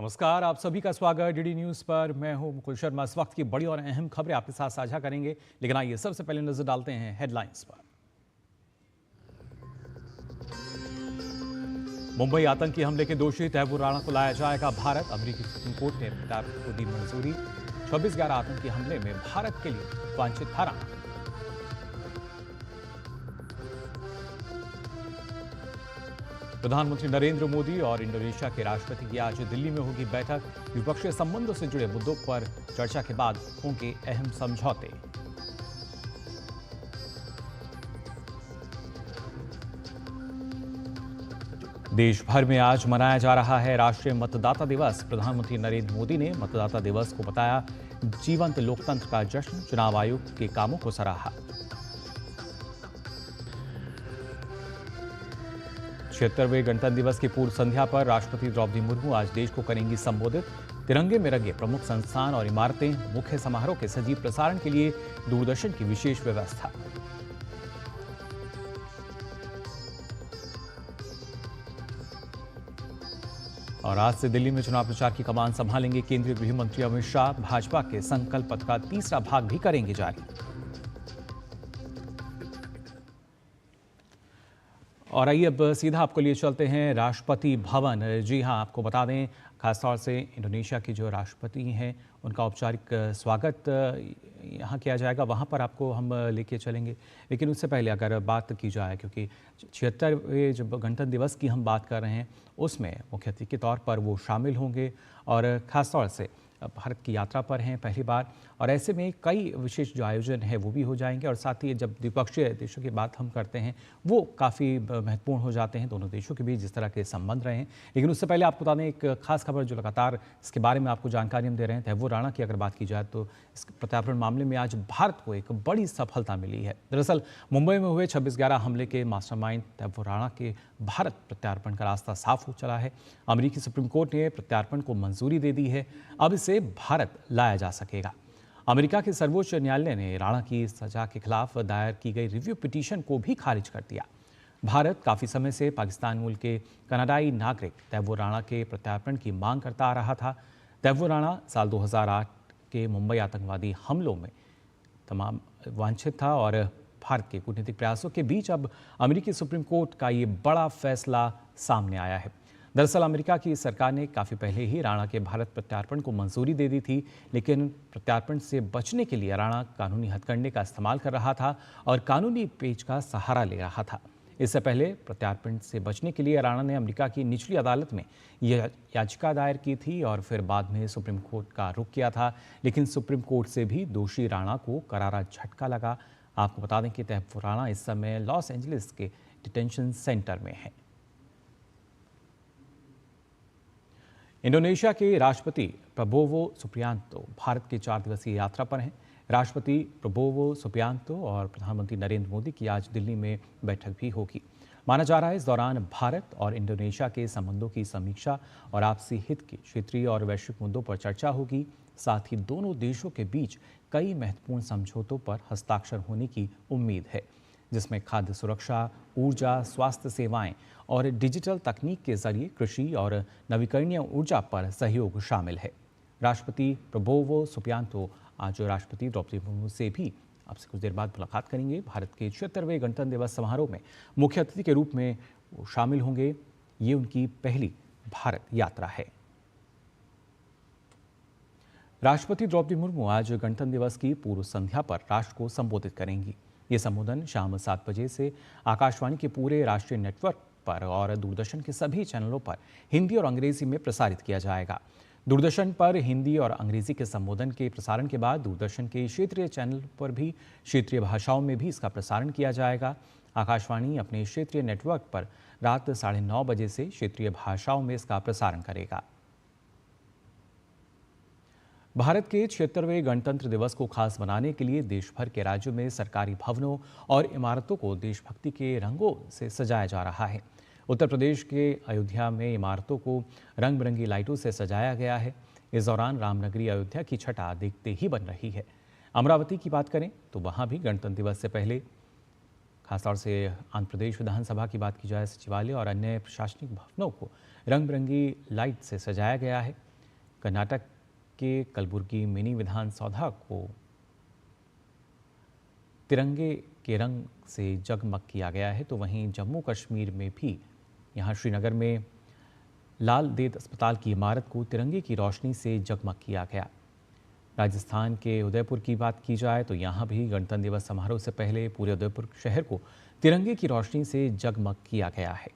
नमस्कार, आप सभी का स्वागत डीडी न्यूज पर। मैं हूं मुकुल शर्मा। इस वक्त की बड़ी और अहम खबरें आपके साथ साझा करेंगे, लेकिन आइए सबसे पहले नजर डालते हैं हेडलाइंस पर। मुंबई आतंकी हमले के दोषी तैमूर राणा को लाया जाएगा भारत। अमेरिकी सुप्रीम कोर्ट ने प्रत्यार्पण को दी मंजूरी। 26/11 आतंकी हमले में भारत के लिए वांछित था राणा। प्रधानमंत्री नरेंद्र मोदी और इंडोनेशिया के राष्ट्रपति की आज दिल्ली में होगी बैठक। द्विपक्षीय संबंधों से जुड़े मुद्दों पर चर्चा के बाद होंगे अहम समझौते। देश भर में आज मनाया जा रहा है राष्ट्रीय मतदाता दिवस। प्रधानमंत्री नरेंद्र मोदी ने मतदाता दिवस को बताया जीवंत लोकतंत्र का जश्न। चुनाव आयोग के कामों को सराहा। 76वें गणतंत्र दिवस की पूर्व संध्या पर राष्ट्रपति द्रौपदी मुर्मू आज देश को करेंगी संबोधित। तिरंगे में रंगे प्रमुख संस्थान और इमारतें। मुख्य समारोह के सजीव प्रसारण के लिए दूरदर्शन की विशेष व्यवस्था। और आज से दिल्ली में चुनाव प्रचार की कमान संभालेंगे केंद्रीय गृह मंत्री अमित शाह। भाजपा के संकल्प पत्र का तीसरा भाग भी करेंगे जारी। और आइए अब सीधा आपको लिए चलते हैं राष्ट्रपति भवन। जी हां, आपको बता दें खासतौर से इंडोनेशिया के जो राष्ट्रपति हैं उनका औपचारिक स्वागत यहाँ किया जाएगा, वहाँ पर आपको हम लेके चलेंगे। लेकिन उससे पहले अगर बात की जाए, क्योंकि 76वें जब गणतंत्र दिवस की हम बात कर रहे हैं उसमें मुख्य अतिथि के तौर पर वो शामिल होंगे और ख़ासतौर से भारत की यात्रा पर हैं पहली बार, और ऐसे में कई विशेष जो आयोजन है वो भी हो जाएंगे। और साथ ही जब द्विपक्षीय देशों की बात हम करते हैं वो काफ़ी महत्वपूर्ण हो जाते हैं दोनों देशों के बीच जिस तरह के संबंध रहे हैं। लेकिन उससे पहले आपको बता दें एक खास खबर जो लगातार इसके बारे में आपको जानकारी हम दे रहे हैं। तैमूर राणा की अगर बात की जाए तो इस प्रत्यार्पण मामले में आज भारत को एक बड़ी सफलता मिली है। दरअसल मुंबई में हुए 26/11 हमले के मास्टरमाइंड तैमूर राणा के भारत प्रत्यार्पण का रास्ता साफ हो चला है। अमेरिकी सुप्रीम कोर्ट ने प्रत्यार्पण को मंजूरी दे दी है। अब इसे भारत लाया जा सकेगा। अमेरिका के सर्वोच्च न्यायालय ने राणा की सजा के खिलाफ दायर की गई रिव्यू पिटीशन को भी खारिज कर दिया। भारत काफी समय से पाकिस्तान मूल के कनाडाई नागरिक तैमूर राणा के प्रत्यार्पण की मांग करता आ रहा था। तैमूर राणा साल 2008 के मुंबई आतंकवादी हमलों में तमाम वांछित था और भारत के कूटनीतिक प्रयासों के बीच अब अमेरिकी सुप्रीम कोर्ट का ये बड़ा फैसला सामने आया है। दरअसल अमेरिका की सरकार ने काफ़ी पहले ही राणा के भारत प्रत्यार्पण को मंजूरी दे दी थी, लेकिन प्रत्यार्पण से बचने के लिए राणा कानूनी हथकंडे का इस्तेमाल कर रहा था और कानूनी पेच का सहारा ले रहा था। इससे पहले प्रत्यार्पण से बचने के लिए राणा ने अमेरिका की निचली अदालत में यह याचिका दायर की थी और फिर बाद में सुप्रीम कोर्ट का रुख किया था। लेकिन सुप्रीम कोर्ट से भी दोषी राणा को करारा झटका लगा। आपको बता दें कि तैमूर राणा इस समय लॉस एंजलिस के डिटेंशन सेंटर में है। इंडोनेशिया के राष्ट्रपति प्रबोवो सुबियांतो भारत की 4 दिवसीय यात्रा पर हैं। राष्ट्रपति प्रबोवो सुबियांतो और प्रधानमंत्री नरेंद्र मोदी की आज दिल्ली में बैठक भी होगी। माना जा रहा है इस दौरान भारत और इंडोनेशिया के संबंधों की समीक्षा और आपसी हित के क्षेत्रीय और वैश्विक मुद्दों पर चर्चा होगी। साथ ही दोनों देशों के बीच कई महत्वपूर्ण समझौतों पर हस्ताक्षर होने की उम्मीद है, जिसमें खाद्य सुरक्षा, ऊर्जा, स्वास्थ्य सेवाएं और डिजिटल तकनीक के जरिए कृषि और नवीकरणीय ऊर्जा पर सहयोग शामिल है। राष्ट्रपति प्रबोवो सुबियांतो आज राष्ट्रपति द्रौपदी मुर्मू से भी आपसे कुछ देर बाद मुलाकात करेंगे। भारत के 76वें गणतंत्र दिवस समारोह में मुख्य अतिथि के रूप में वो शामिल होंगे। ये उनकी पहली भारत यात्रा है। राष्ट्रपति द्रौपदी मुर्मू आज गणतंत्र दिवस की पूर्व संध्या पर राष्ट्र को संबोधित करेंगी। ये संबोधन शाम 7 बजे से आकाशवाणी के पूरे राष्ट्रीय नेटवर्क पर और दूरदर्शन के सभी चैनलों पर हिंदी और अंग्रेजी में प्रसारित किया जाएगा। दूरदर्शन पर हिंदी और अंग्रेजी के संबोधन के प्रसारण के बाद दूरदर्शन के क्षेत्रीय चैनल पर भी क्षेत्रीय भाषाओं में भी इसका प्रसारण किया जाएगा। आकाशवाणी अपने क्षेत्रीय नेटवर्क पर रात 9:30 बजे से क्षेत्रीय भाषाओं में इसका प्रसारण करेगा। भारत के 76वें गणतंत्र दिवस को खास बनाने के लिए देश भर के राज्यों में सरकारी भवनों और इमारतों को देशभक्ति के रंगों से सजाया जा रहा है। उत्तर प्रदेश के अयोध्या में इमारतों को रंग बिरंगी लाइटों से सजाया गया है। इस दौरान रामनगरी अयोध्या की छटा देखते ही बन रही है। अमरावती की बात करें तो वहां भी गणतंत्र दिवस से पहले खासतौर से आंध्र प्रदेश विधानसभा की बात की जाए, सचिवालय और अन्य प्रशासनिक भवनों को रंग बिरंगी लाइट से सजाया गया है। कर्नाटक के कलबुर्गी मिनी विधानसौधा को तिरंगे के रंग से जगमग किया गया है, तो वहीं जम्मू कश्मीर में भी यहाँ श्रीनगर में लाल देद अस्पताल की इमारत को तिरंगे की रोशनी से जगमग किया गया। राजस्थान के उदयपुर की बात की जाए तो यहाँ भी गणतंत्र दिवस समारोह से पहले पूरे उदयपुर शहर को तिरंगे की रोशनी से जगमग किया गया है।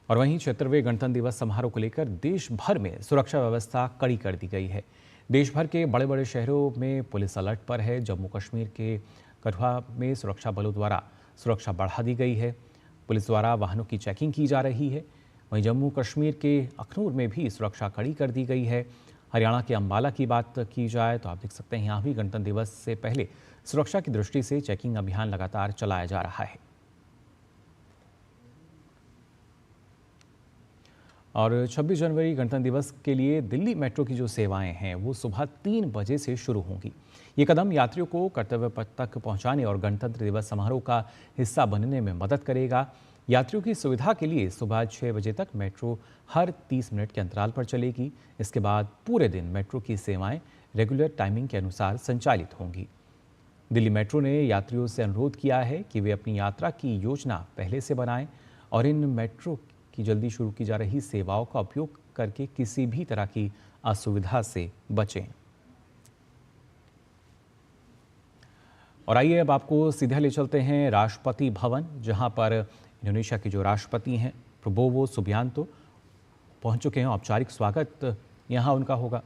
और वहीं 76वें गणतंत्र दिवस समारोह को लेकर देश भर में सुरक्षा व्यवस्था कड़ी कर दी गई है। देश भर के बड़े बड़े शहरों में पुलिस अलर्ट पर है। जम्मू कश्मीर के कठुआ में सुरक्षा बलों द्वारा सुरक्षा बढ़ा दी गई है। पुलिस द्वारा वाहनों की चेकिंग की जा रही है। वहीं जम्मू कश्मीर के अखनूर में भी सुरक्षा कड़ी कर दी गई है। हरियाणा के अंबाला की बात की जाए तो आप देख सकते हैं यहाँ भी गणतंत्र दिवस से पहले सुरक्षा की दृष्टि से चेकिंग अभियान लगातार चलाया जा रहा है। और 26 जनवरी गणतंत्र दिवस के लिए दिल्ली मेट्रो की जो सेवाएं हैं वो सुबह 3 बजे से शुरू होंगी। ये कदम यात्रियों को कर्तव्य पथ तक पहुंचाने और गणतंत्र दिवस समारोह का हिस्सा बनने में मदद करेगा। यात्रियों की सुविधा के लिए सुबह 6 बजे तक मेट्रो हर 30 मिनट के अंतराल पर चलेगी। इसके बाद पूरे दिन मेट्रो की सेवाएं रेगुलर टाइमिंग के अनुसार संचालित होंगी। दिल्ली मेट्रो ने यात्रियों से अनुरोध किया है कि वे अपनी यात्रा की योजना पहले से बनाएं और इन मेट्रो की जल्दी शुरू की जा रही सेवाओं का उपयोग करके किसी भी तरह की असुविधा से बचें। और आइए अब आपको सीधा ले चलते हैं राष्ट्रपति भवन, जहां पर इंडोनेशिया के जो राष्ट्रपति हैं प्रबोवो सुबियांतो पहुंच चुके हैं। औपचारिक स्वागत यहां उनका होगा।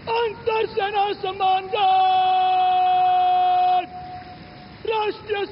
अंतरसेना सम्मान राष्ट्रीय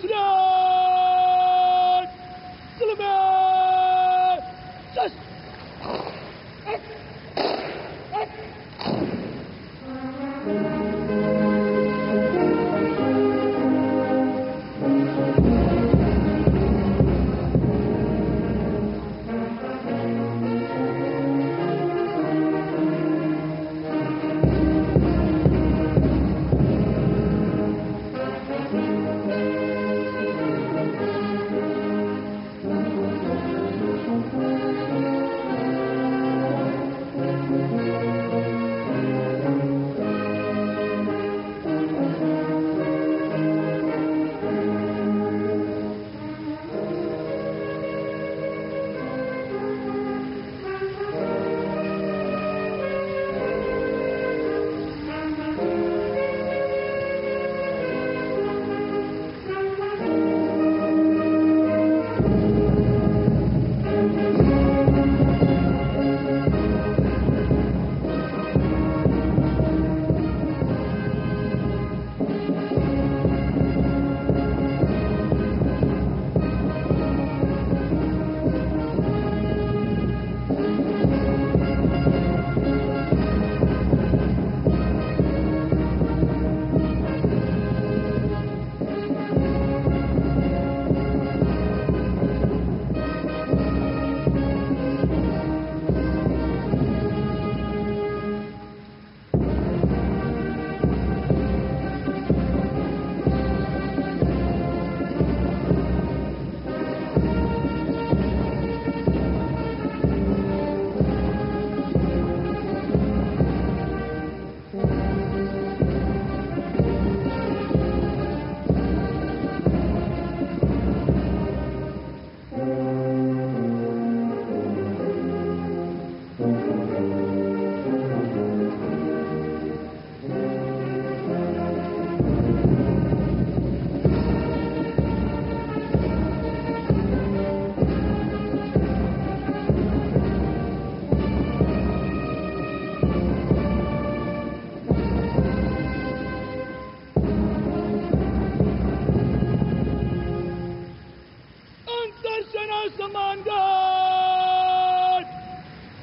सम्मान गार्ड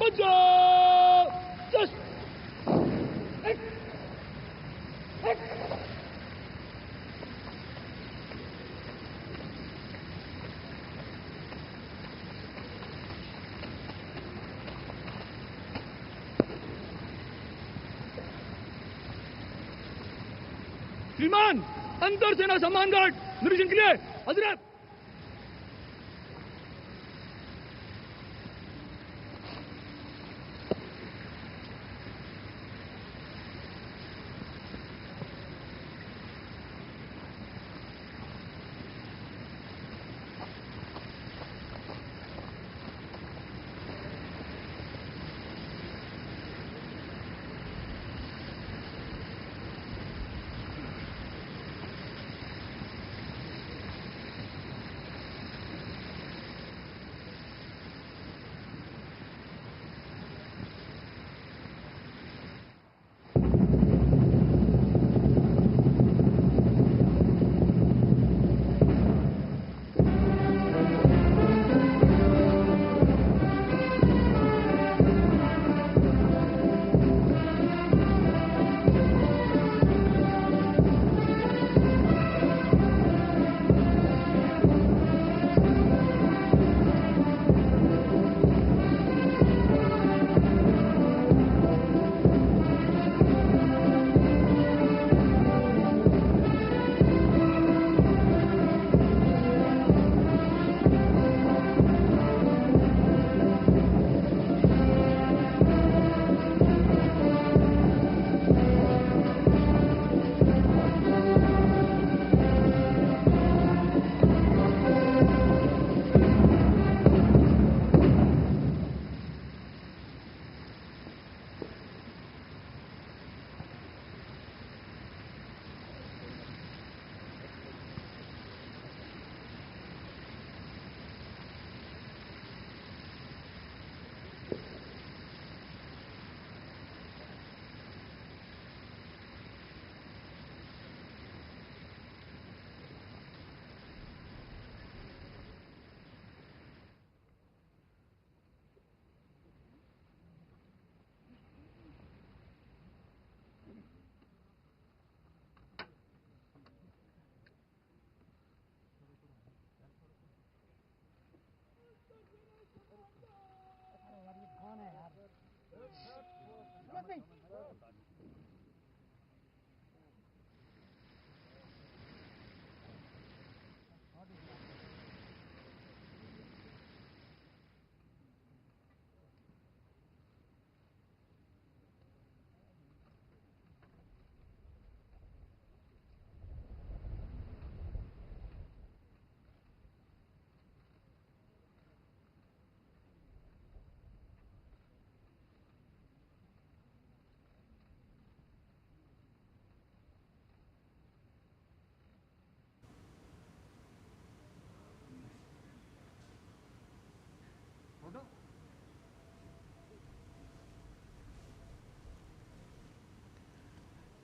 बचाओ जस्ट श्रीमान अंतर सेना सम्मान गार्ड निरीक्षण के लिए हजरत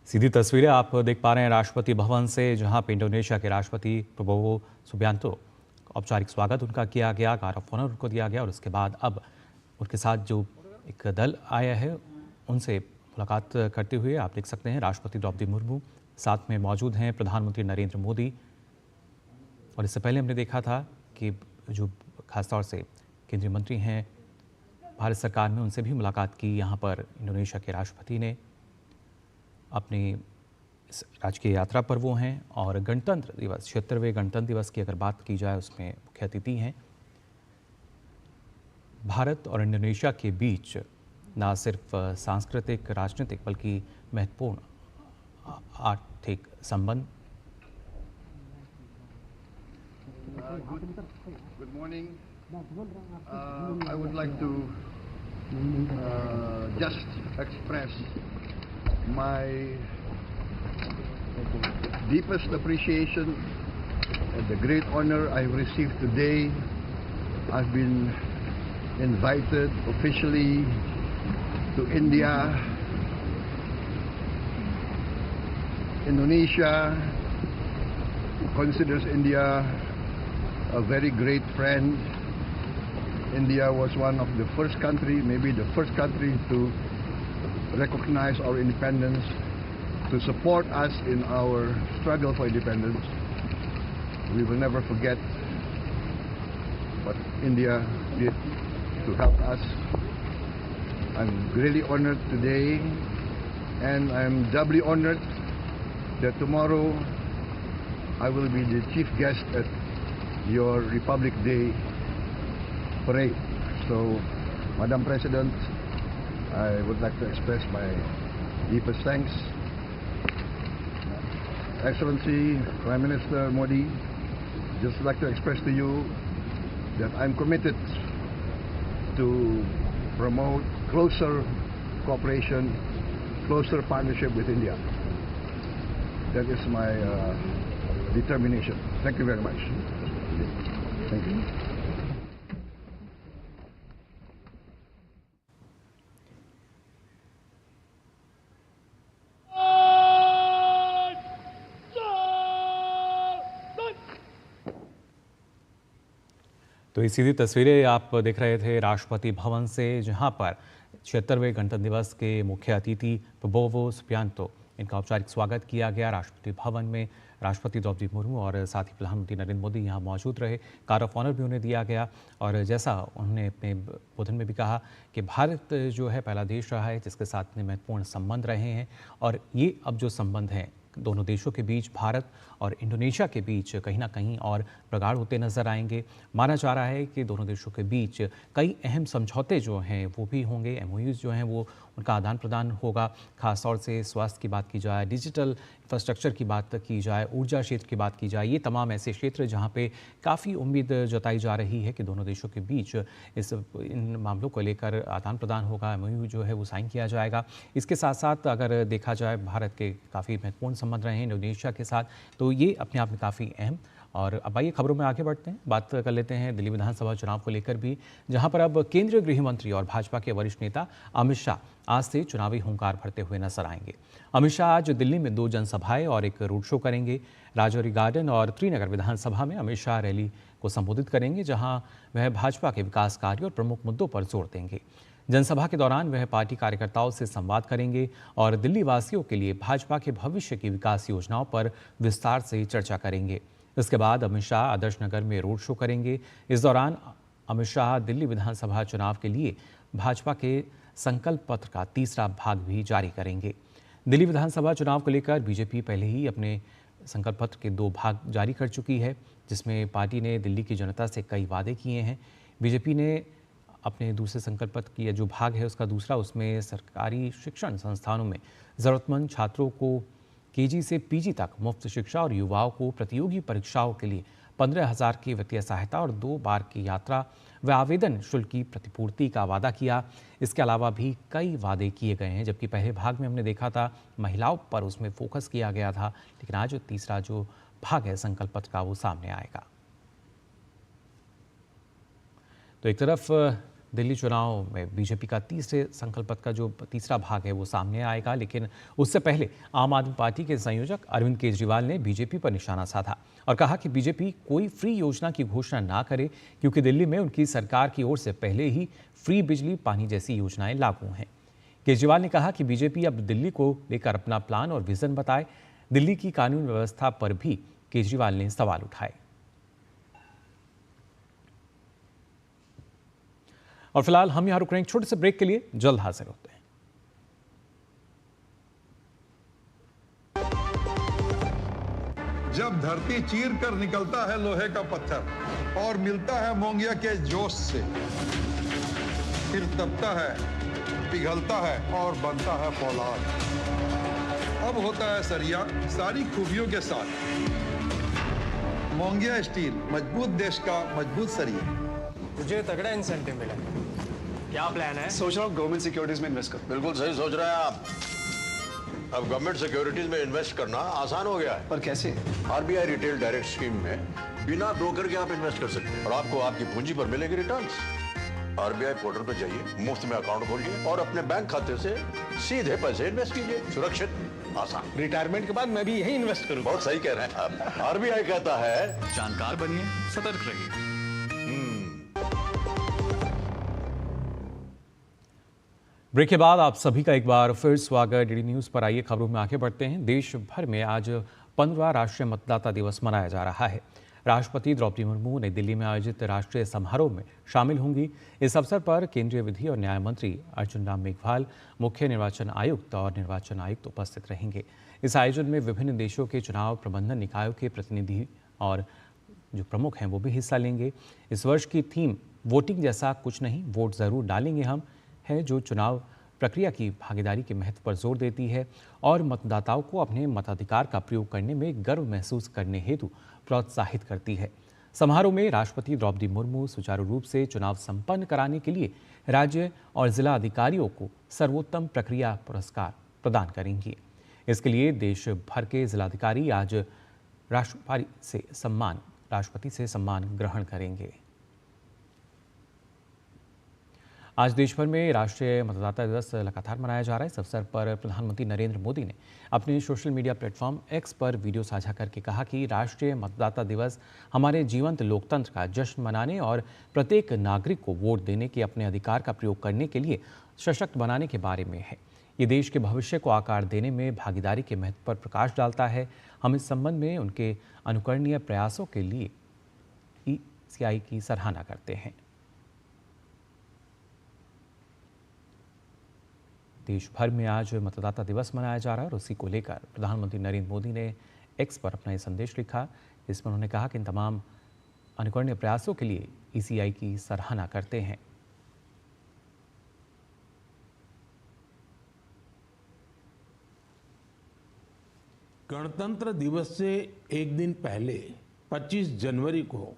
सीधी तस्वीरें आप देख पा रहे हैं राष्ट्रपति भवन से, जहां पे इंडोनेशिया के राष्ट्रपति प्रबोवो सुबियांतो औपचारिक स्वागत उनका किया गया, गार्ड ऑफ ऑनर उनको दिया गया और उसके बाद अब उनके साथ जो एक दल आया है उनसे मुलाकात करते हुए आप देख सकते हैं राष्ट्रपति द्रौपदी मुर्मू साथ में मौजूद हैं, प्रधानमंत्री नरेंद्र मोदी। और इससे पहले हमने देखा था कि जो खासतौर से केंद्रीय मंत्री हैं भारत सरकार में, उनसे भी मुलाकात की यहाँ पर इंडोनेशिया के राष्ट्रपति ने। अपनी इस राजकीय यात्रा पर वो हैं और गणतंत्र दिवस 76वें गणतंत्र दिवस की अगर बात की जाए उसमें मुख्य अतिथि हैं। भारत और इंडोनेशिया के बीच न सिर्फ सांस्कृतिक राजनीतिक बल्कि महत्वपूर्ण आर्थिक संबंध। Good morning. I would like to just express my deepest appreciation and the great honor I've received today. I've been invited officially to India. Indonesia considers India a very great friend, India was one of the first country, maybe the first country to recognize our independence, to support us in our struggle for independence. We will never forget what India did to help us. I'm really honored today, and I'm doubly honored that tomorrow I will be the chief guest at your Republic Day parade. So, Madam President, I would like to express my deepest thanks. Excellency Prime Minister Modi, just like to express to you that I'm committed to promote closer cooperation, closer partnership with India. That is my determination. Thank you very much. Thank you. तो ये सीधी तस्वीरें आप देख रहे थे राष्ट्रपति भवन से, जहां पर 76वें गणतंत्र दिवस के मुख्य अतिथि प्रबोवो सुबियांतो इनका औपचारिक स्वागत किया गया। राष्ट्रपति भवन में राष्ट्रपति द्रौपदी मुर्मू और साथ ही प्रधानमंत्री नरेंद्र मोदी यहां मौजूद रहे। गार्ड ऑफ ऑनर भी उन्हें दिया गया और जैसा उन्होंने अपने बोधन में भी कहा कि भारत जो है पहला देश रहा है जिसके साथ में महत्वपूर्ण संबंध रहे हैं और ये अब जो संबंध हैं दोनों देशों के बीच, भारत और इंडोनेशिया के बीच कहीं ना कहीं और प्रगाढ़ होते नजर आएंगे। माना जा रहा है कि दोनों देशों के बीच कई अहम समझौते जो हैं वो भी होंगे, एमओयूज जो हैं वो उनका आदान प्रदान होगा। खासतौर से स्वास्थ्य की बात की जाए, डिजिटल इंफ्रास्ट्रक्चर की बात की जाए, ऊर्जा क्षेत्र की बात की जाए, ये तमाम ऐसे क्षेत्र जहाँ पे काफ़ी उम्मीद जताई जा रही है कि दोनों देशों के बीच इन मामलों को लेकर आदान प्रदान होगा, एमओयू जो है वो साइन किया जाएगा। इसके साथ साथ अगर देखा जाए भारत के काफ़ी महत्वपूर्ण संबंध रहे हैं इंडोनेशिया के साथ, तो ये अपने आप में काफ़ी अहम। और अब आइए खबरों में आगे बढ़ते हैं, बात कर लेते हैं दिल्ली विधानसभा चुनाव को लेकर भी, जहां पर अब केंद्रीय गृह मंत्री और भाजपा के वरिष्ठ नेता अमित शाह आज से चुनावी हुंकार भरते हुए नजर आएंगे। अमित शाह आज दिल्ली में 2 जनसभाएं और एक रोड शो करेंगे। राजौरी गार्डन और त्रिनगर विधानसभा में अमित शाह रैली को संबोधित करेंगे, जहां वह भाजपा के विकास कार्यों और प्रमुख मुद्दों पर जोर देंगे। जनसभा के दौरान वह पार्टी कार्यकर्ताओं से संवाद करेंगे और दिल्ली वासियों के लिए भाजपा के भविष्य की विकास योजनाओं पर विस्तार से चर्चा करेंगे। इसके बाद अमित शाह आदर्श नगर में रोड शो करेंगे। इस दौरान अमित शाह दिल्ली विधानसभा चुनाव के लिए भाजपा के संकल्प पत्र का तीसरा भाग भी जारी करेंगे। दिल्ली विधानसभा चुनाव को लेकर बीजेपी पहले ही अपने संकल्प पत्र के 2 भाग जारी कर चुकी है, जिसमें पार्टी ने दिल्ली की जनता से कई वादे किए हैं। बीजेपी ने अपने दूसरे संकल्प पत्र की जो भाग है उसका दूसरा, उसमें सरकारी शिक्षण संस्थानों में ज़रूरतमंद छात्रों को केजी से पीजी तक मुफ्त शिक्षा और युवाओं को प्रतियोगी परीक्षाओं के लिए 15,000 की वित्तीय सहायता और 2 बार की यात्रा व आवेदन शुल्क की प्रतिपूर्ति का वादा किया। इसके अलावा भी कई वादे किए गए हैं, जबकि पहले भाग में हमने देखा था महिलाओं पर उसमें फोकस किया गया था, लेकिन आज तीसरा जो भाग है संकल्प पत्र का वो सामने आएगा। तो एक तरफ दिल्ली चुनाव में बीजेपी का तीसरे संकल्प पत्र का जो तीसरा भाग है वो सामने आएगा, लेकिन उससे पहले आम आदमी पार्टी के संयोजक अरविंद केजरीवाल ने बीजेपी पर निशाना साधा और कहा कि बीजेपी कोई फ्री योजना की घोषणा ना करे, क्योंकि दिल्ली में उनकी सरकार की ओर से पहले ही फ्री बिजली, पानी जैसी योजनाएं लागू हैं। केजरीवाल ने कहा कि बीजेपी अब दिल्ली को लेकर अपना प्लान और विजन बताए। दिल्ली की कानून व्यवस्था पर भी केजरीवाल ने सवाल उठाए। और फिलहाल हम यहां रुक रहे हैं छोटे से ब्रेक के लिए, जल्द हाजिर होते हैं। जब धरती चीर कर निकलता है लोहे का पत्थर और मिलता है मोंगिया के जोश से, फिर तपता है, पिघलता है और बनता है फौलाद। अब होता है सरिया सारी खूबियों के साथ। मोंगिया स्टील, मजबूत देश का मजबूत सरिया। मुझे तगड़ा इंसेंटिव मिला। क्या प्लान है? सोच रहा हूँ गवर्नमेंट सिक्योरिटीज में इन्वेस्ट करूँ। बिल्कुल सही सोच रहे हैं आप। अब गवर्नमेंट सिक्योरिटीज में इन्वेस्ट करना आसान हो गया है। पर कैसे? आरबीआई रिटेल डायरेक्ट स्कीम में बिना ब्रोकर के आप इन्वेस्ट कर सकते हैं और आपको आपकी पूंजी पर मिलेगी रिटर्न्स। आरबीआई पोर्टल पर जाइए, मुफ्त में अकाउंट खोलिए और अपने बैंक खाते से सीधे पैसे इन्वेस्ट कीजिए। सुरक्षित, आसान। रिटायरमेंट के बाद मैं भी यही इन्वेस्ट करूँ। बहुत सही कह रहे हैं आप। आरबीआई कहता है जानकार बनिए, सतर्क रहिए। ब्रेक के बाद आप सभी का एक बार फिर स्वागत। डीडी न्यूज़ पर आइए खबरों में आगे बढ़ते हैं। देश भर में आज 15वां राष्ट्रीय मतदाता दिवस मनाया जा रहा है। राष्ट्रपति द्रौपदी मुर्मू नई दिल्ली में आयोजित राष्ट्रीय समारोह में शामिल होंगी। इस अवसर पर केंद्रीय विधि और न्याय मंत्री अर्जुन राम मेघवाल, मुख्य निर्वाचन आयुक्त और निर्वाचन आयुक्त उपस्थित रहेंगे। इस आयोजन में विभिन्न देशों के चुनाव प्रबंधन निकायों के प्रतिनिधि और जो प्रमुख हैं वो भी हिस्सा लेंगे। इस वर्ष की थीम वोटिंग जैसा कुछ नहीं, वोट ज़रूर डालेंगे हम है, जो चुनाव प्रक्रिया की भागीदारी के महत्व पर जोर देती है और मतदाताओं को अपने मताधिकार का प्रयोग करने में गर्व महसूस करने हेतु प्रोत्साहित करती है। समारोह में राष्ट्रपति द्रौपदी मुर्मू सुचारू रूप से चुनाव संपन्न कराने के लिए राज्य और जिला अधिकारियों को सर्वोत्तम प्रक्रिया पुरस्कार प्रदान करेंगी। इसके लिए देश भर के जिलाधिकारी आज राष्ट्रपति से सम्मान ग्रहण करेंगे। आज देश भर में राष्ट्रीय मतदाता दिवस लगातार मनाया जा रहा है। इस अवसर पर प्रधानमंत्री नरेंद्र मोदी ने अपने सोशल मीडिया प्लेटफॉर्म एक्स पर वीडियो साझा करके कहा कि राष्ट्रीय मतदाता दिवस हमारे जीवंत लोकतंत्र का जश्न मनाने और प्रत्येक नागरिक को वोट देने के अपने अधिकार का प्रयोग करने के लिए सशक्त बनाने के बारे में है। ये देश के भविष्य को आकार देने में भागीदारी के महत्व पर प्रकाश डालता है। हम इस संबंध में उनके अनुकरणीय प्रयासों के लिए ECI की सराहना करते हैं। देश भर में आज मतदाता दिवस मनाया जा रहा है और उसी को लेकर प्रधानमंत्री नरेंद्र मोदी ने एक्स पर अपना ये संदेश लिखा। इसमें उन्होंने कहा कि इन तमाम अनुकरणीय प्रयासों के लिए ECI की सराहना करते हैं। गणतंत्र दिवस से एक दिन पहले 25 जनवरी को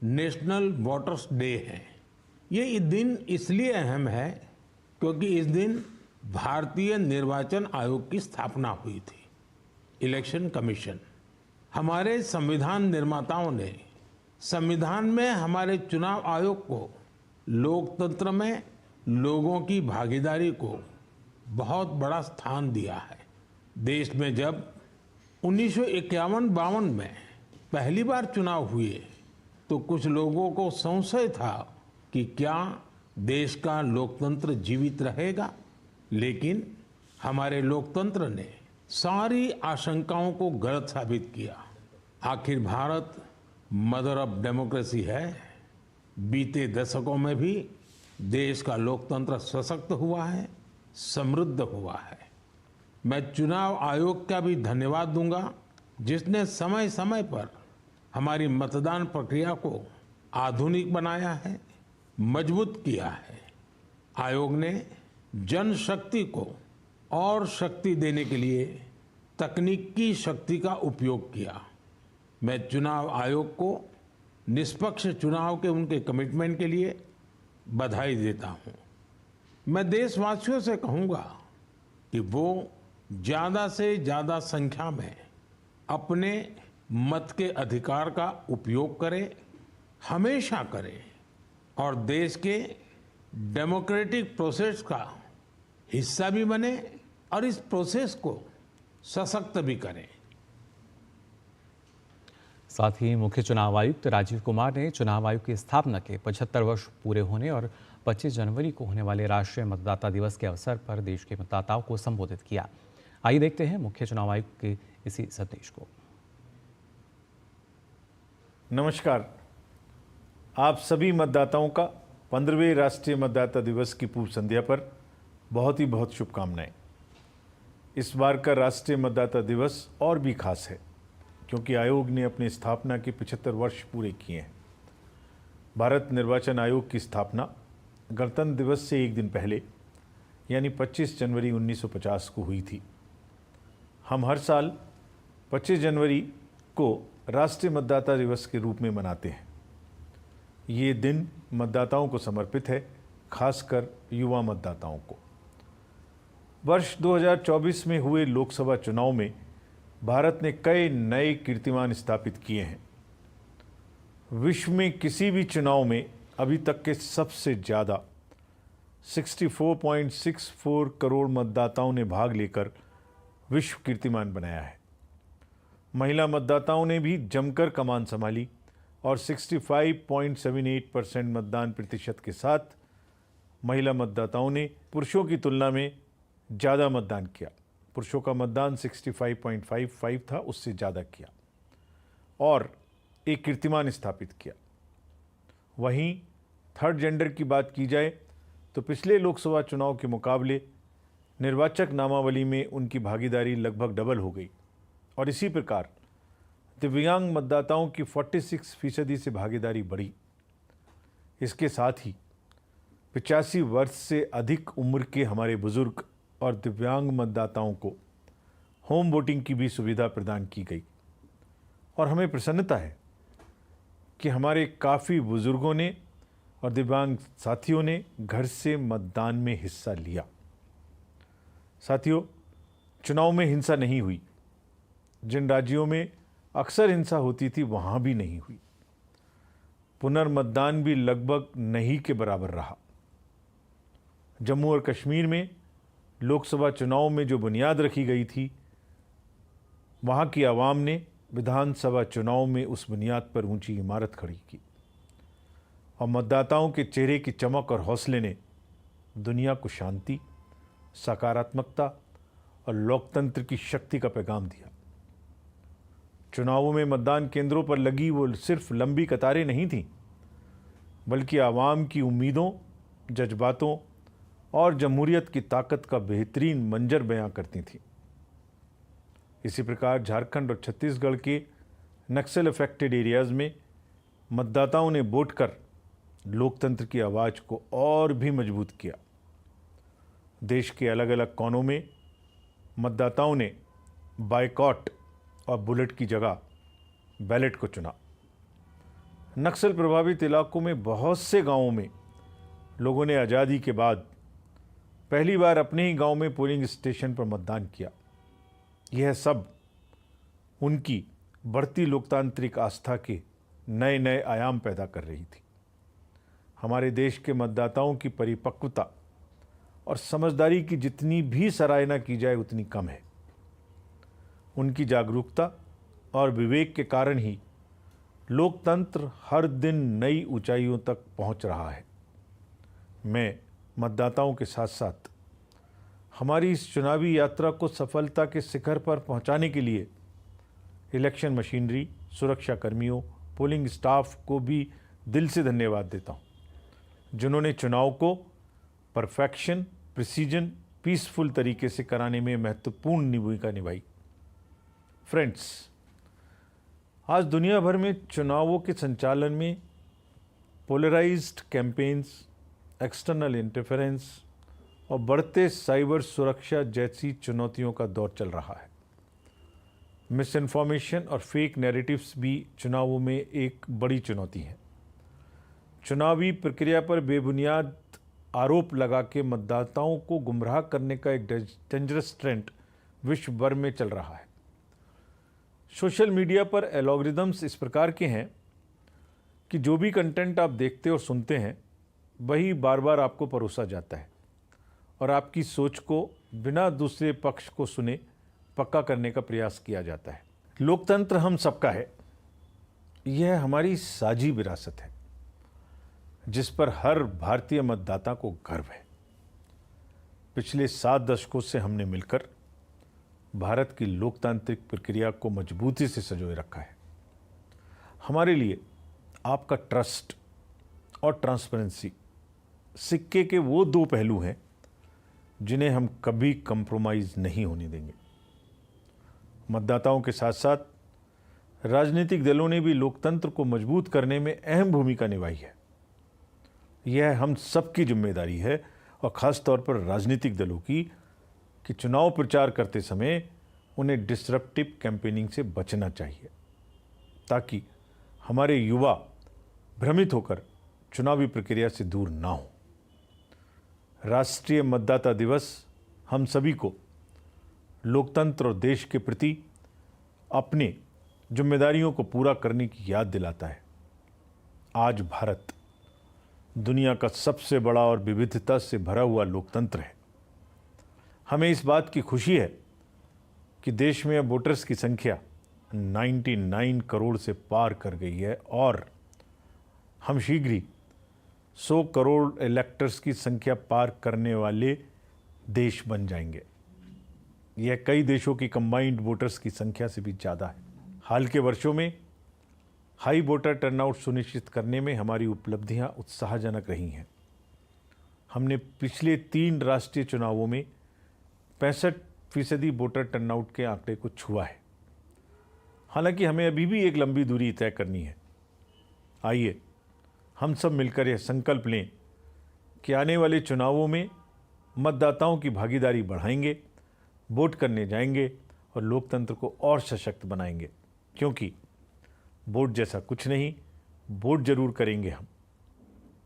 नेशनल वोटर्स डे है। ये दिन इसलिए अहम है क्योंकि इस दिन भारतीय निर्वाचन आयोग की स्थापना हुई थी। इलेक्शन कमीशन, हमारे संविधान निर्माताओं ने संविधान में हमारे चुनाव आयोग को लोकतंत्र में लोगों की भागीदारी को बहुत बड़ा स्थान दिया है। देश में जब 1951-52 में पहली बार चुनाव हुए तो कुछ लोगों को संशय था कि क्या देश का लोकतंत्र जीवित रहेगा, लेकिन हमारे लोकतंत्र ने सारी आशंकाओं को गलत साबित किया। आखिर भारत मदर ऑफ डेमोक्रेसी है। बीते दशकों में भी देश का लोकतंत्र सशक्त हुआ है, समृद्ध हुआ है। मैं चुनाव आयोग का भी धन्यवाद दूंगा, जिसने समय समय पर हमारी मतदान प्रक्रिया को आधुनिक बनाया है, मजबूत किया है। आयोग ने जनशक्ति को और शक्ति देने के लिए तकनीकी शक्ति का उपयोग किया। मैं चुनाव आयोग को निष्पक्ष चुनाव के उनके कमिटमेंट के लिए बधाई देता हूं। मैं देशवासियों से कहूंगा कि वो ज़्यादा से ज़्यादा संख्या में अपने मत के अधिकार का उपयोग करें, हमेशा करें और देश के डेमोक्रेटिक प्रोसेस का हिस्सा भी बने और इस प्रोसेस को सशक्त भी करें। साथ ही मुख्य चुनाव आयुक्त राजीव कुमार ने चुनाव आयोग की स्थापना के 75 वर्ष पूरे होने और 25 जनवरी को होने वाले राष्ट्रीय मतदाता दिवस के अवसर पर देश के मतदाताओं को संबोधित किया। आइए देखते हैं मुख्य चुनाव आयुक्त के इसी संदेश को। नमस्कार, आप सभी मतदाताओं का 15वें राष्ट्रीय मतदाता दिवस की पूर्व संध्या पर बहुत शुभकामनाएं। इस बार का राष्ट्रीय मतदाता दिवस और भी खास है क्योंकि आयोग ने अपनी स्थापना के 75 वर्ष पूरे किए हैं। भारत निर्वाचन आयोग की स्थापना गणतंत्र दिवस से एक दिन पहले यानी 25 जनवरी 1950 को हुई थी। हम हर साल 25 जनवरी को राष्ट्रीय मतदाता दिवस के रूप में मनाते हैं। ये दिन मतदाताओं को समर्पित है, खासकर युवा मतदाताओं को। वर्ष 2024 में हुए लोकसभा चुनाव में भारत ने कई नए कीर्तिमान स्थापित किए हैं। विश्व में किसी भी चुनाव में अभी तक के सबसे ज़्यादा 64.64 करोड़ मतदाताओं ने भाग लेकर विश्व कीर्तिमान बनाया है। महिला मतदाताओं ने भी जमकर कमान संभाली और 65.78% मतदान प्रतिशत के साथ महिला मतदाताओं ने पुरुषों की तुलना में ज़्यादा मतदान किया। पुरुषों का मतदान 65.55 था, उससे ज़्यादा किया और एक कीर्तिमान स्थापित किया। वहीं थर्ड जेंडर की बात की जाए तो पिछले लोकसभा चुनाव के मुकाबले निर्वाचक नामावली में उनकी भागीदारी लगभग डबल हो गई और इसी प्रकार दिव्यांग मतदाताओं की 46% से भागीदारी बढ़ी। इसके साथ ही 85 वर्ष से अधिक उम्र के हमारे बुजुर्ग और दिव्यांग मतदाताओं को होम वोटिंग की भी सुविधा प्रदान की गई और हमें प्रसन्नता है कि हमारे काफ़ी बुजुर्गों ने और दिव्यांग साथियों ने घर से मतदान में हिस्सा लिया। साथियों, चुनाव में हिंसा नहीं हुई। जिन राज्यों में अक्सर हिंसा होती थी वहाँ भी नहीं हुई। पुनर्मतदान भी लगभग नहीं के बराबर रहा। जम्मू और कश्मीर में लोकसभा चुनाव में जो बुनियाद रखी गई थी, वहाँ की आवाम ने विधानसभा चुनाव में उस बुनियाद पर ऊंची इमारत खड़ी की और मतदाताओं के चेहरे की चमक और हौसले ने दुनिया को शांति, सकारात्मकता और लोकतंत्र की शक्ति का पैगाम दिया। चुनावों में मतदान केंद्रों पर लगी वो सिर्फ लंबी कतारें नहीं थीं, बल्कि आवाम की उम्मीदों, जज्बातों और जमहूरियत की ताकत का बेहतरीन मंजर बयां करती थीं। इसी प्रकार झारखंड और छत्तीसगढ़ के नक्सल अफेक्टेड एरियाज़ में मतदाताओं ने वोट कर लोकतंत्र की आवाज़ को और भी मजबूत किया। देश के अलग अलग कोनों में मतदाताओं ने बायकॉट और बुलेट की जगह बैलेट को चुना। नक्सल प्रभावित इलाकों में बहुत से गांवों में लोगों ने आज़ादी के बाद पहली बार अपने ही गांव में पोलिंग स्टेशन पर मतदान किया। यह सब उनकी बढ़ती लोकतांत्रिक आस्था के नए नए आयाम पैदा कर रही थी। हमारे देश के मतदाताओं की परिपक्वता और समझदारी की जितनी भी सराहना की जाए उतनी कम है। उनकी जागरूकता और विवेक के कारण ही लोकतंत्र हर दिन नई ऊंचाइयों तक पहुंच रहा है। मैं मतदाताओं के साथ साथ हमारी इस चुनावी यात्रा को सफलता के शिखर पर पहुंचाने के लिए इलेक्शन मशीनरी, सुरक्षा कर्मियों, पोलिंग स्टाफ को भी दिल से धन्यवाद देता हूं, जिन्होंने चुनाव को परफेक्शन, प्रिसीजन, पीसफुल तरीके से कराने में महत्वपूर्ण भूमिका निभाई। फ्रेंड्स, आज दुनिया भर में चुनावों के संचालन में पोलराइज्ड कैंपेन्स, एक्सटर्नल इंटरफेरेंस और बढ़ते साइबर सुरक्षा जैसी चुनौतियों का दौर चल रहा है। मिस इन्फॉर्मेशन और फेक नैरेटिव्स भी चुनावों में एक बड़ी चुनौती है। चुनावी प्रक्रिया पर बेबुनियाद आरोप लगा के मतदाताओं को गुमराह करने का एक डेंजरस ट्रेंड विश्व भर में चल रहा है। सोशल मीडिया पर एल्गोरिदम्स इस प्रकार के हैं कि जो भी कंटेंट आप देखते और सुनते हैं वही बार बार आपको परोसा जाता है और आपकी सोच को बिना दूसरे पक्ष को सुने पक्का करने का प्रयास किया जाता है। लोकतंत्र हम सबका है, यह हमारी साझी विरासत है जिस पर हर भारतीय मतदाता को गर्व है। पिछले 7 दशकों से हमने मिलकर भारत की लोकतांत्रिक प्रक्रिया को मजबूती से संजोए रखा है। हमारे लिए आपका ट्रस्ट और ट्रांसपेरेंसी सिक्के के वो 2 पहलू हैं जिन्हें हम कभी कंप्रोमाइज़ नहीं होने देंगे। मतदाताओं के साथ साथ राजनीतिक दलों ने भी लोकतंत्र को मजबूत करने में अहम भूमिका निभाई है। यह हम सबकी जिम्मेदारी है और ख़ास तौर पर राजनीतिक दलों की कि चुनाव प्रचार करते समय उन्हें डिसरप्टिव कैंपेनिंग से बचना चाहिए ताकि हमारे युवा भ्रमित होकर चुनावी प्रक्रिया से दूर ना हो। राष्ट्रीय मतदाता दिवस हम सभी को लोकतंत्र और देश के प्रति अपनी जिम्मेदारियों को पूरा करने की याद दिलाता है। आज भारत दुनिया का सबसे बड़ा और विविधता से भरा हुआ लोकतंत्र है। हमें इस बात की खुशी है कि देश में अब वोटर्स की संख्या 99 करोड़ से पार कर गई है और हम शीघ्र ही 100 करोड़ इलेक्टर्स की संख्या पार करने वाले देश बन जाएंगे। यह कई देशों की कंबाइंड वोटर्स की संख्या से भी ज़्यादा है। हाल के वर्षों में हाई वोटर टर्नआउट सुनिश्चित करने में हमारी उपलब्धियां उत्साहजनक रही हैं। हमने पिछले 3 राष्ट्रीय चुनावों में 65% वोटर टर्नआउट के आंकड़े को छुआ है। हालांकि हमें अभी भी एक लंबी दूरी तय करनी है। आइए हम सब मिलकर यह संकल्प लें कि आने वाले चुनावों में मतदाताओं की भागीदारी बढ़ाएंगे, वोट करने जाएंगे और लोकतंत्र को और सशक्त बनाएंगे। क्योंकि वोट जैसा कुछ नहीं, वोट जरूर करेंगे हम।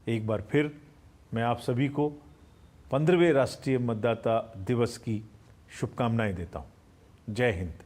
एक बार फिर मैं आप सभी को 15वें राष्ट्रीय मतदाता दिवस की शुभकामनाएं देता हूं। जय हिंद।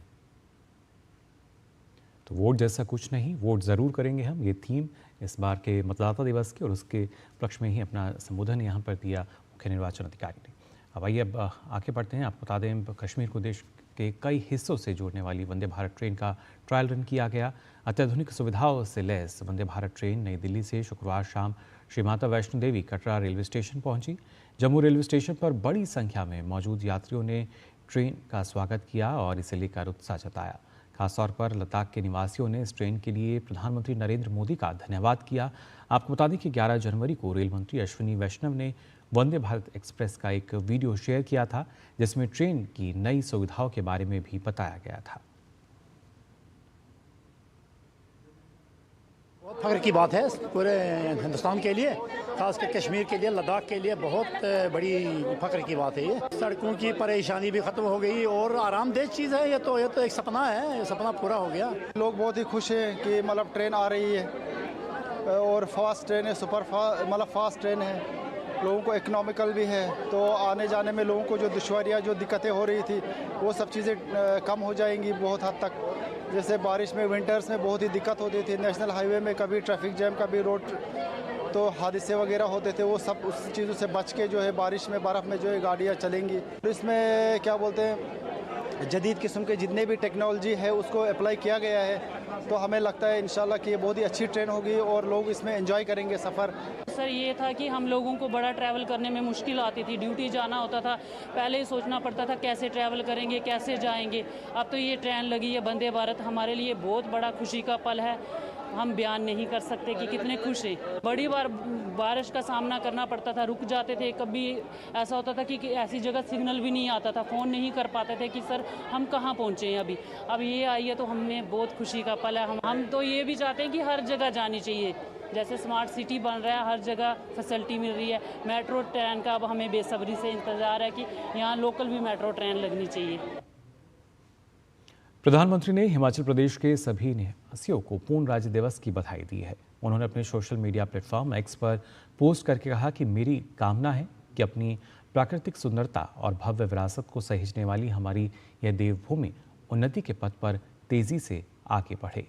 तो वोट जैसा कुछ नहीं, वोट ज़रूर करेंगे हम, ये थीम इस बार के मतदाता दिवस की, और उसके पक्ष में ही अपना संबोधन यहाँ पर दिया मुख्य निर्वाचन अधिकारी ने। अब आइए अब आगे बढ़ते हैं। आपको बता दें, कश्मीर को देश के कई हिस्सों से जोड़ने वाली वंदे भारत ट्रेन का ट्रायल रन किया गया। अत्याधुनिक सुविधाओं से लैस वंदे भारत ट्रेन नई दिल्ली से शुक्रवार शाम श्री माता वैष्णो देवी कटरा रेलवे स्टेशन पहुंची। जम्मू रेलवे स्टेशन पर बड़ी संख्या में मौजूद यात्रियों ने ट्रेन का स्वागत किया और इसे लेकर उत्साह जताया। खासतौर पर लद्दाख के निवासियों ने इस ट्रेन के लिए प्रधानमंत्री नरेंद्र मोदी का धन्यवाद किया। आपको बता दें कि 11 जनवरी को रेल मंत्री अश्विनी वैष्णव ने वंदे भारत एक्सप्रेस का एक वीडियो शेयर किया था, जिसमें ट्रेन की नई सुविधाओं के बारे में भी बताया गया था। बहुत फख्र की बात है पूरे हिंदुस्तान के लिए, खासकर कश्मीर के लिए, लद्दाख के लिए बहुत बड़ी फख्र की बात है। ये सड़कों की परेशानी भी खत्म हो गई और आरामदेह चीज़ है। ये तो एक सपना है, ये सपना पूरा हो गया। लोग बहुत ही खुश हैं कि मतलब ट्रेन आ रही है और फास्ट ट्रेन है, सुपर फास्ट, मतलब फास्ट ट्रेन है। लोगों को इकोनॉमिकल भी है, तो आने जाने में लोगों को जो दुश्वारियाँ, जो दिक्कतें हो रही थी, वो सब चीज़ें कम हो जाएंगी बहुत हद तक। जैसे बारिश में, विंटर्स में बहुत ही दिक्कत होती थी, नेशनल हाईवे में कभी ट्रैफिक जैम, कभी रोड तो हादसे वगैरह होते थे। वो सब उस चीज़ों से बच के जो है बारिश में, बर्फ़ में जो है गाड़ियाँ चलेंगी। तो इसमें क्या बोलते हैं, जदीद किस्म के जितने भी टेक्नोलॉजी है उसको अप्लाई किया गया है। तो हमें लगता है इंशाल्लाह कि ये बहुत ही अच्छी ट्रेन होगी और लोग इसमें एंजॉय करेंगे सफ़र। सर ये था कि हम लोगों को बड़ा ट्रैवल करने में मुश्किल आती थी, ड्यूटी जाना होता था, पहले ही सोचना पड़ता था कैसे ट्रैवल करेंगे, कैसे जाएंगे। अब तो ये ट्रेन लगी है वंदे भारत, हमारे लिए बहुत बड़ा खुशी का पल है। हम बयान नहीं कर सकते कि कितने खुश हैं। बड़ी बार बारिश का सामना करना पड़ता था, रुक जाते थे, कभी ऐसा होता था कि ऐसी जगह सिग्नल भी नहीं आता था, फ़ोन नहीं कर पाते थे कि सर हम कहाँ पहुँचे हैं अभी। अब ये आई है तो हमें बहुत खुशी का पल है। हम तो ये भी चाहते हैं कि हर जगह जानी चाहिए, जैसे स्मार्ट सिटी बन रहा है, हर जगह फैसिलिटी मिल रही है। मेट्रो ट्रेन का अब हमें बेसब्री से इंतज़ार है कि यहाँ लोकल भी मेट्रो ट्रेन लगनी चाहिए। प्रधानमंत्री ने हिमाचल प्रदेश के सभी निवासियों को पूर्ण राज्य दिवस की बधाई दी है। उन्होंने अपने सोशल मीडिया प्लेटफॉर्म एक्स पर पोस्ट करके कहा कि मेरी कामना है कि अपनी प्राकृतिक सुंदरता और भव्य विरासत को सहेजने वाली हमारी यह देवभूमि उन्नति के पथ पर तेजी से आगे बढ़े।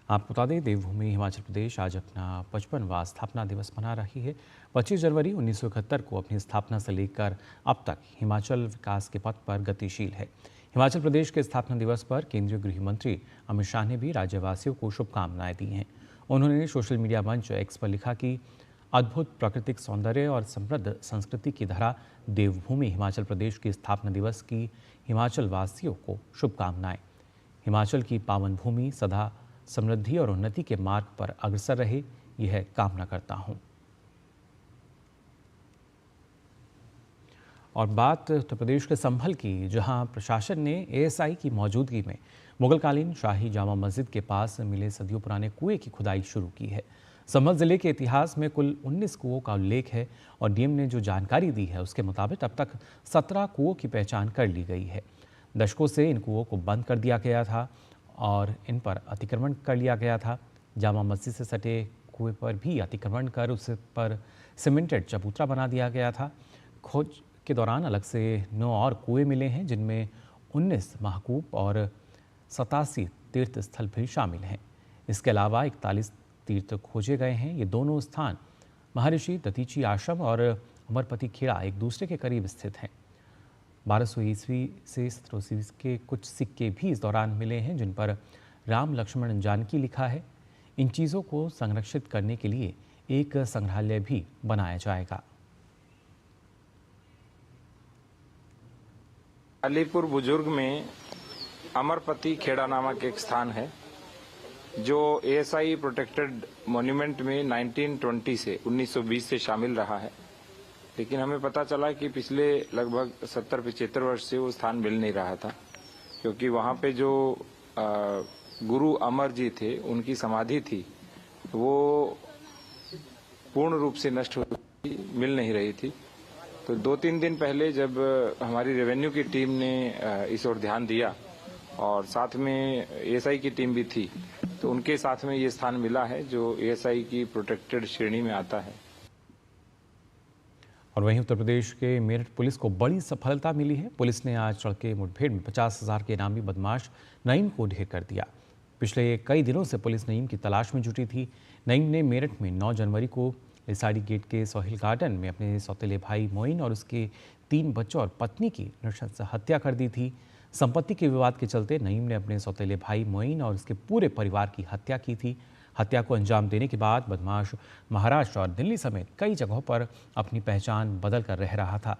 आपको बता दें, देवभूमि हिमाचल प्रदेश आज अपना 55वां स्थापना दिवस मना रही है। 25 जनवरी 1971 को अपनी स्थापना से लेकर अब तक हिमाचल विकास के पथ पर गतिशील है। हिमाचल प्रदेश के स्थापना दिवस पर केंद्रीय गृह मंत्री अमित शाह ने भी राज्यवासियों को शुभकामनाएं दी हैं। उन्होंने सोशल मीडिया मंच एक्स पर लिखा कि अद्भुत प्राकृतिक सौंदर्य और समृद्ध संस्कृति की धरा देवभूमि हिमाचल प्रदेश की स्थापना दिवस की हिमाचल वासियों को शुभकामनाएं। हिमाचल की पावन भूमि सदा समृद्धि और उन्नति के मार्ग पर अग्रसर रहे, यह कामना करता हूं। और बात उत्तर प्रदेश के संभल की, जहां प्रशासन ने एएसआई की मौजूदगी में मुगलकालीन शाही जामा मस्जिद के पास मिले सदियों पुराने कुएं की खुदाई शुरू की है। संभल जिले के इतिहास में कुल 19 कुओं का उल्लेख है और डीएम ने जो जानकारी दी है उसके मुताबिक अब तक 17 कुओं की पहचान कर ली गई है। दशकों से इन कुओं को बंद कर दिया गया था और इन पर अतिक्रमण कर लिया गया था। जामा मस्जिद से सटे कुएं पर भी अतिक्रमण कर उस पर सीमेंटेड चबूतरा बना दिया गया था। खोज के दौरान अलग से 9 और कुएं मिले हैं, जिनमें 19 महकूब और 87 तीर्थ स्थल भी शामिल हैं। इसके अलावा 41 तीर्थ खोजे गए हैं। ये दोनों स्थान महर्षि दतीची आश्रम और अमरपति खेड़ा एक दूसरे के करीब स्थित हैं। 1200 ईस्वी से 1700 ईस्वी के कुछ सिक्के भी इस दौरान मिले हैं, जिन पर राम लक्ष्मण जानकी लिखा है। इन चीज़ों को संरक्षित करने के लिए एक संग्रहालय भी बनाया जाएगा। अलीपुर बुजुर्ग में अमरपति खेड़ा नामक एक स्थान है जो ASI प्रोटेक्टेड मॉन्यूमेंट में 1920 से 1920 से शामिल रहा है, लेकिन हमें पता चला कि पिछले लगभग 70-75 वर्ष से वो स्थान मिल नहीं रहा था, क्योंकि वहाँ पे जो गुरु अमर जी थे उनकी समाधि थी वो पूर्ण रूप से नष्ट मिल नहीं रही थी। तो 2-3 दिन पहले जब हमारी रेवेन्यू की टीम ने इस ओर ध्यान दिया और साथ में ASI की टीम भी थी, तो उनके साथ में ये स्थान मिला है जो ASI की प्रोटेक्टेड श्रेणी में आता है। और वहीं उत्तर प्रदेश के मेरठ पुलिस को बड़ी सफलता मिली है। पुलिस ने आज सड़के मुठभेड़ में 50,000 के इनामी बदमाश नईम को ढेर कर दिया। पिछले कई दिनों से पुलिस नईम की तलाश में जुटी थी। नईम ने मेरठ में 9 जनवरी को लिसाड़ी गेट के सोहेल गार्डन में अपने सौतेले भाई मोइन और उसके 3 बच्चों और पत्नी की नृशंस हत्या कर दी थी। संपत्ति के विवाद के चलते नईम ने अपने सौतेले भाई मोइन और उसके पूरे परिवार की हत्या की थी। हत्या को अंजाम देने के बाद बदमाश महाराष्ट्र और दिल्ली समेत कई जगहों पर अपनी पहचान बदल कर रह रहा था।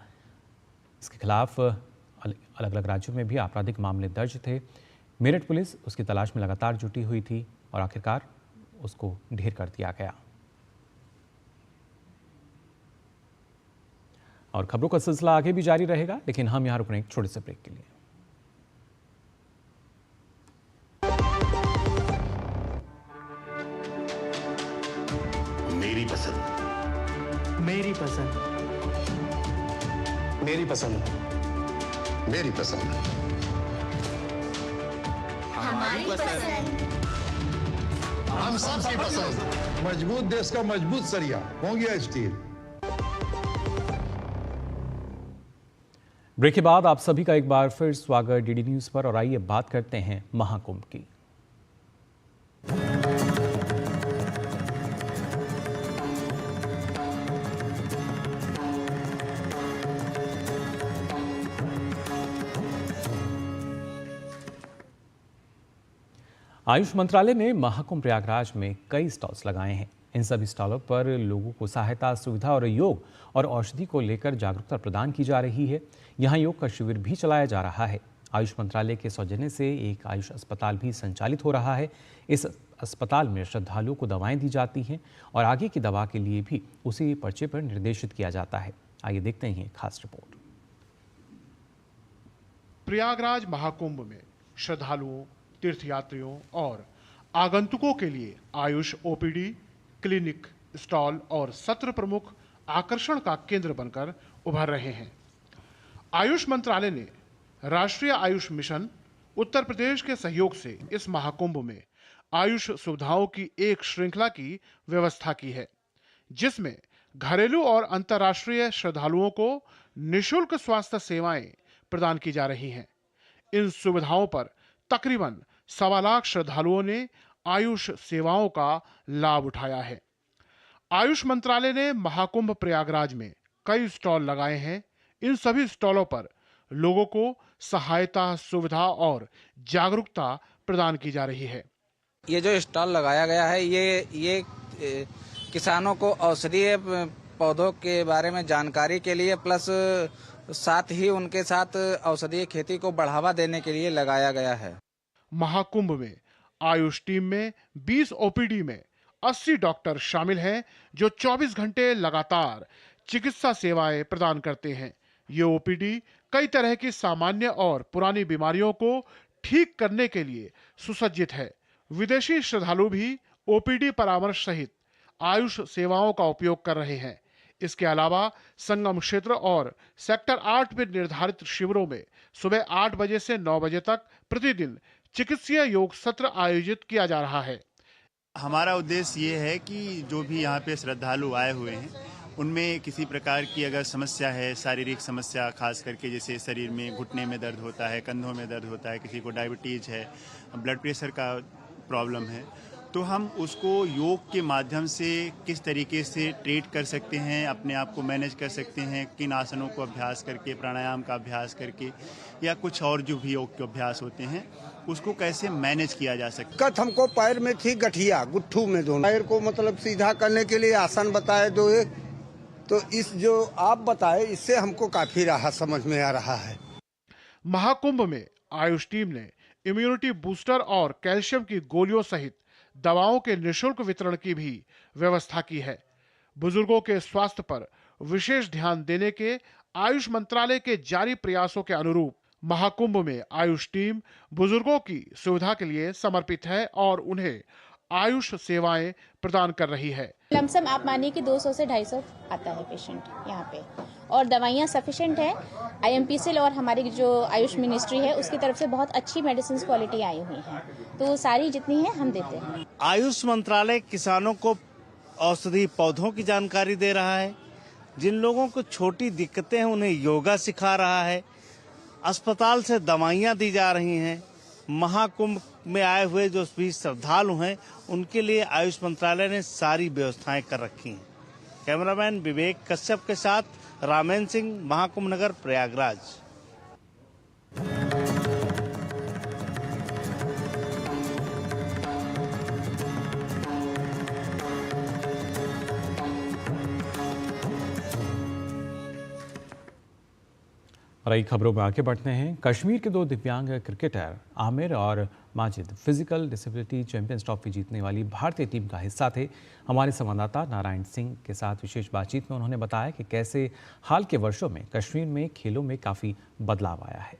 इसके खिलाफ अलग अलग राज्यों में भी आपराधिक मामले दर्ज थे। मेरठ पुलिस उसकी तलाश में लगातार जुटी हुई थी और आखिरकार उसको ढेर कर दिया गया। और खबरों का सिलसिला आगे भी जारी रहेगा, लेकिन हम यहां रुकने एक छोटे से ब्रेक के लिए। मेरी पसंद, मेरी पसंद, मेरी पसंद, मेरी पसंद, हमारी पसंद, हम सबकी पसंद। मजबूत देश का मजबूत सरिया होंगे स्टील। ब्रेक के बाद आप सभी का एक बार फिर स्वागत DD न्यूज पर। और आइए बात करते हैं महाकुंभ की। आयुष मंत्रालय ने महाकुंभ प्रयागराज में कई स्टॉल्स लगाए हैं। इन सभी स्टॉलों पर लोगों को सहायता, सुविधा और योग और औषधि को लेकर जागरूकता प्रदान की जा रही है। यहाँ योग का शिविर भी चलाया जा रहा है। आयुष मंत्रालय के सौजन्य से एक आयुष अस्पताल भी संचालित हो रहा है। इस अस्पताल में श्रद्धालुओं को दवाएं दी जाती हैं और आगे की दवा के लिए भी उसी पर्चे पर निर्देशित किया जाता है। आइए देखते हैं खास रिपोर्ट। प्रयागराज महाकुंभ में श्रद्धालुओं, तीर्थयात्रियों और आगंतुकों के लिए आयुष OPD, क्लिनिक, स्टॉल और सत्र प्रमुख आकर्षण का केंद्र बनकर उभर रहे हैं। आयुष मंत्रालय ने राष्ट्रीय आयुष मिशन उत्तर प्रदेश के सहयोग से इस महाकुंभ में आयुष सुविधाओं की एक श्रृंखला की व्यवस्था की है, जिसमें घरेलू और अंतर्राष्ट्रीय श्रद्धालुओं को निःशुल्क स्वास्थ्य सेवाएं प्रदान की जा रही हैं। इन सुविधाओं पर तकरीबन 1.25 लाख श्रद्धालुओं ने आयुष सेवाओं का लाभ उठाया है। आयुष मंत्रालय ने महाकुंभ प्रयागराज में कई स्टॉल लगाए हैं। इन सभी स्टॉलों पर लोगों को सहायता, सुविधा और जागरूकता प्रदान की जा रही है। ये जो स्टॉल लगाया गया है ये किसानों को औषधीय पौधों के बारे में जानकारी के लिए प्लस साथ ही उनके साथ औषधीय खेती को बढ़ावा देने के लिए लगाया गया है। महाकुंभ में आयुष टीम में 20 OPD में 80 डॉक्टर शामिल हैं जो 24 घंटे लगातार चिकित्सा सेवाएं प्रदान करते हैं। ये OPD कई तरह की सामान्य और पुरानी बीमारियों को ठीक करने के लिए सुसज्जित है। विदेशी श्रद्धालु भी OPD परामर्श सहित आयुष सेवाओं का उपयोग कर रहे हैं। इसके अलावा संगम क्षेत्र और सेक्टर 8 में निर्धारित शिविरों में सुबह 8 बजे से 9 बजे तक प्रतिदिन चिकित्सीय योग सत्र आयोजित किया जा रहा है। हमारा उद्देश्य ये है कि जो भी यहाँ पे श्रद्धालु आए हुए हैं उनमें किसी प्रकार की अगर समस्या है, शारीरिक समस्या खास करके जैसे शरीर में घुटने में दर्द होता है, कंधों में दर्द होता है, किसी को डायबिटीज है, ब्लड प्रेशर का प्रॉब्लम है, तो हम उसको योग के माध्यम से किस तरीके से ट्रीट कर सकते हैं, अपने आप को मैनेज कर सकते हैं, किन आसनों को अभ्यास करके, प्राणायाम का अभ्यास करके, या कुछ और जो भी योग के अभ्यास होते हैं उसको कैसे मैनेज किया जा सकता है। दिक्कत हमको पैर में थी, गठिया गुट्ठू में दोनों पैर को मतलब सीधा करने के लिए आसन बताए दो एक, तो इस जो आप बताए इससे हमको काफी राहत समझ में आ रहा है। महाकुंभ में आयुष टीम ने इम्यूनिटी बूस्टर और कैल्शियम की गोलियों सहित दवाओं के निःशुल्क वितरण की भी व्यवस्था की है। बुजुर्गों के स्वास्थ्य पर विशेष ध्यान देने के आयुष मंत्रालय के जारी प्रयासों के अनुरूप महाकुंभ में आयुष टीम बुजुर्गों की सुविधा के लिए समर्पित है और उन्हें आयुष सेवाएं प्रदान कर रही है। लमसम आप मानिए कि 200 से 250 आता है पेशेंट यहाँ पे, और दवाइयाँ सफिशिएंट है। IMPCL और हमारी जो आयुष मिनिस्ट्री है उसकी तरफ से बहुत अच्छी मेडिसिन क्वालिटी आई हुई है, तो सारी जितनी है हम देते हैं। आयुष मंत्रालय किसानों को औषधि पौधों की जानकारी दे रहा है, जिन लोगों को छोटी दिक्कतें हैं उन्हें योगा सिखा रहा है, अस्पताल से दवाइयाँ दी जा रही हैं। महाकुंभ में आए हुए जो भी श्रद्धालु हैं उनके लिए आयुष मंत्रालय ने सारी व्यवस्थाएं कर रखी हैं। कैमरामैन विवेक कश्यप के साथ रामेन सिंह, महाकुंभ नगर, प्रयागराज। और कई खबरों में आगे बढ़ते हैं। कश्मीर के 2 दिव्यांग क्रिकेटर आमिर और Majid physical disability champions trophy जीतने वाली भारतीय टीम का हिस्सा थे। हमारे संवाददाता नारायण सिंह के साथ विशेष बातचीत में उन्होंने बताया कि कैसे हाल के वर्षों में कश्मीर में खेलों में काफ़ी बदलाव आया है।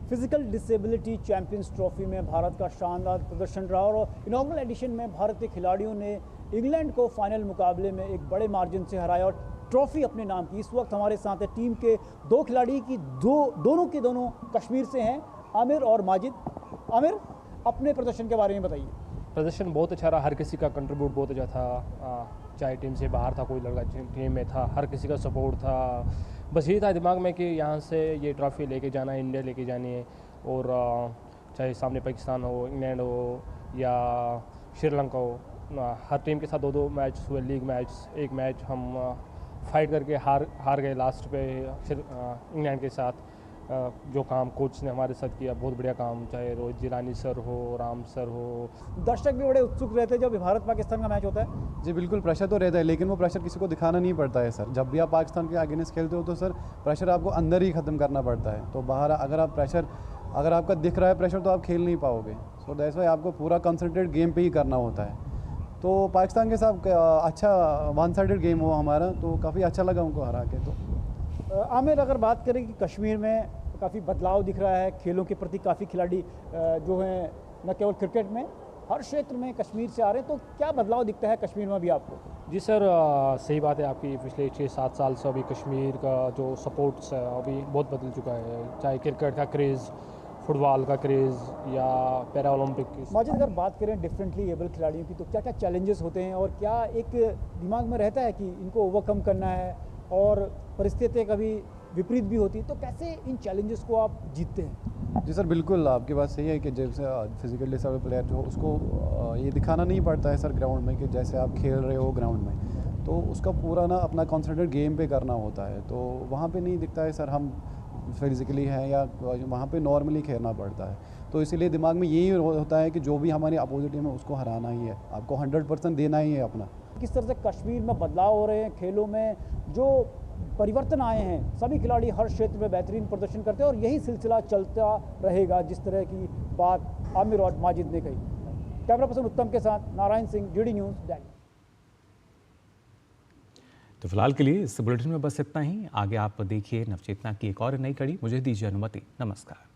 फिजिकल डिसेबिलिटी चैंपियंस ट्रॉफी में भारत का शानदार प्रदर्शन रहा और इनॉग्रल एडिशन में भारतीय खिलाड़ियों ने इंग्लैंड को फाइनल मुकाबले में एक बड़े मार्जिन से हराया और ट्रॉफी अपने नाम की। इस वक्त हमारे साथ है टीम के 2 खिलाड़ी की दोनों के दोनों कश्मीर से हैं, आमिर और माजिद। आमिर, अपने प्रदर्शन के बारे में बताइए। प्रदर्शन बहुत अच्छा रहा, हर किसी का कंट्रीब्यूट बहुत अच्छा था, चाहे टीम से बाहर था कोई लड़का टीम में था, हर किसी का सपोर्ट था। बस यही था दिमाग में कि यहाँ से ये ट्रॉफी लेके जाना है, इंडिया लेके जानी है, और चाहे सामने पाकिस्तान हो, इंग्लैंड हो या श्रीलंका हो, हर टीम के साथ 2-2 मैच हुए, लीग मैच। एक मैच हम फाइट करके हार गए लास्ट पे इंग्लैंड के साथ। जो काम कोच ने हमारे साथ किया, बहुत बढ़िया काम, चाहे रोहित जिलानी सर हो, राम सर हो। दर्शक भी बड़े उत्सुक रहते हैं जब भारत पाकिस्तान का मैच होता है। जी बिल्कुल, प्रेशर तो रहता है, लेकिन वो प्रेशर किसी को दिखाना नहीं पड़ता है सर। जब भी आप पाकिस्तान के अगेंस्ट खेलते हो तो सर प्रेशर आपको अंदर ही ख़त्म करना पड़ता है। तो बाहर अगर आपका दिख रहा है प्रेशर तो आप खेल नहीं पाओगे। सो दैट्स व्हाई आपको पूरा कंसंट्रेट गेम पे ही करना होता है। तो पाकिस्तान के साथ अच्छा 1 साइडेड गेम हुआ हमारा, तो काफ़ी अच्छा लगा उनको हरा के। तो आमिर, अगर बात करें कि कश्मीर में काफ़ी बदलाव दिख रहा है, खेलों के प्रति काफ़ी खिलाड़ी जो हैं न केवल क्रिकेट में, हर क्षेत्र में कश्मीर से आ रहे हैं, तो क्या बदलाव दिखता है कश्मीर में भी आपको? जी सर, सही बात है आपकी। पिछले 6-7 साल से अभी कश्मीर का जो सपोर्ट्स है अभी बहुत बदल चुका है, चाहे क्रिकेट का क्रेज़, फुटबॉल का क्रेज़ या पैरा ओलंपिक की। माजिद, अगर बात करें डिफरेंटली एबल खिलाड़ियों की, तो क्या क्या चैलेंजेस होते हैं और क्या एक दिमाग में रहता है कि इनको ओवरकम करना है और परिस्थितियाँ कभी विपरीत भी होती है, तो कैसे इन चैलेंजेस को आप जीतते हैं? जी सर, बिल्कुल आपकी बात सही है कि जैसे फिजिकल डिसेबल प्लेयर जो उसको ये दिखाना नहीं पड़ता है सर ग्राउंड में कि जैसे आप खेल रहे हो ग्राउंड में, तो उसका पूरा ना अपना कॉन्सेंट्रेट गेम पे करना होता है। तो वहाँ पे नहीं दिखता है सर हम फिजिकली हैं या वहाँ पे नॉर्मली खेलना पड़ता है। तो इसीलिए दिमाग में यही होता है कि जो भी हमारी अपोजिट टीम है उसको हराना ही है, आपको 100% देना ही है अपना। किस तरह से कश्मीर में बदलाव हो रहे हैं, खेलों में जो परिवर्तन आए हैं, सभी खिलाड़ी हर क्षेत्र में बेहतरीन प्रदर्शन करते हैं और यही सिलसिला चलता रहेगा, जिस तरह की बात आमिर और माजिद ने कही। कैमरा पर्सन उत्तम के साथ नारायण सिंह, DD न्यूज़, दिल्ली। तो फिलहाल के लिए इस बुलेटिन में बस इतना ही। आगे आप देखिए नवचेतना की एक और नई कड़ी। मुझे दीजिए अनुमति। नमस्कार।